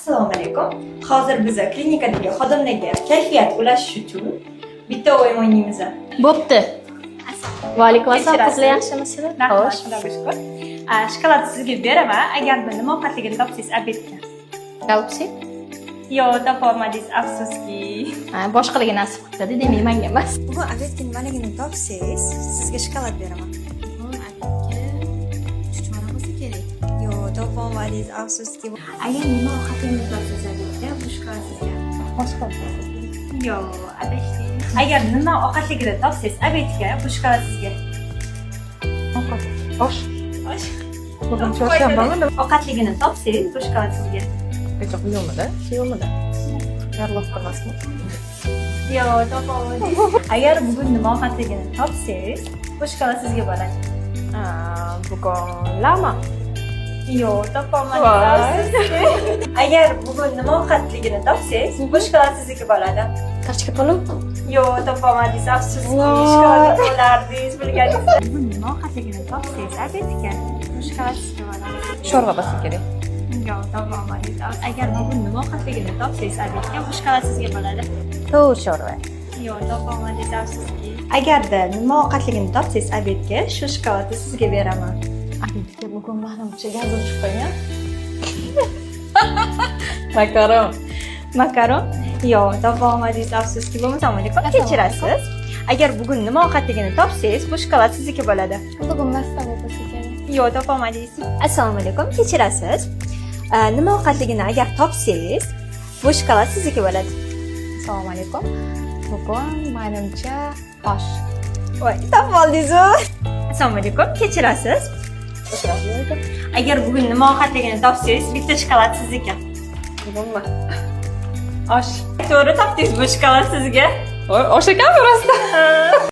Assalomu alaykum. Hozir biz klinikadagi xodimlarga kayfiyat ulashish uchun bitta o'yin o'ynaymiz. Bo'pti. Va alaykum assalom. Kechirasiz. Qizlar yaxshimisizlar? Rahmat, xudoga shukur. Shokolad sizga beraman, agarda nima ovqatligini topsangiz obedga. Galpsi? Yo'q, topolmadingiz, afsuski. Boshqalarga nasib qildi, demak menga emas. Bugun obedga nimaligini topsangiz, sizga shokolad beraman. Chuchvara bo'lsa kerak. Yo'q, topolmadingiz, afsuski. Agar nima ovqatingizni topsangiz, obedga bu shokolad sizga. Boshqa. Yo'q, adashdingiz. Agar nima ovqatligini topsangiz, obedga bu shokolad sizga. Ovqat. Osh. Osh. Bugun chorshanbami? Ovqatligini topsangiz, bu shokolad sizga. Hech yo'qmidi? Yo'qmidi? Yarlab qolmasmi? Yo'q, topolmadingiz. Agar bugun nima ovqatligini topsangiz, bu shokolad sizga bo'ladi. Bugun lama. Yo'q, topolmadingiz. Agar bugun nima ovqatligini topsangiz, bu shokolad sizniki bo'ladi. Karchka palov? Yo'q, topolmadingiz. Afsuski, shokolad bo'lardingiz, bilganingiz. Bugun nima ovqatligini topsangiz, obedga bu shokolad sizga bo'ladi. Sho'rva bo'lsa kerak. Yo'q, topolmadingiz. Agar bugun nima ovqatligini topsangiz, obedga bu shokolad sizga bo'ladi. Tovuq sho'rva. Yo'q, topolmadingiz, afsuski. Agarda nima ovqatligini topsangiz, obedga shu shokoladni sizga beraman. Obedga bugun manimcha gaz o'chib qolgan. Makaron. Makaron? Yo'q, topolmadingiz, afsuski. Assalomu alaykum. Kechirasiz. Agar bugun nima ovqatligini topsangiz, bu shokolad sizniki bo'ladi. Bugun mastava bo'lsa kerak. Yo'q, topolmadingiz. Assalomu alaykum. Kechirasiz. Nima ovqatligini agar topsangiz, bu shokolad sizniki bo'ladi. Assalomu alaykum. Bugun manimcha osh. Voy, topib oldingiz. Assalomu alaykum. Kechirasiz. Agar bugun nima ovqatligini topsangiz, bitta shokolad sizniki. Bugunmi? Osh. To'g'ri topdingiz, bu shokolad sizga. Osh ekanmi rostdan?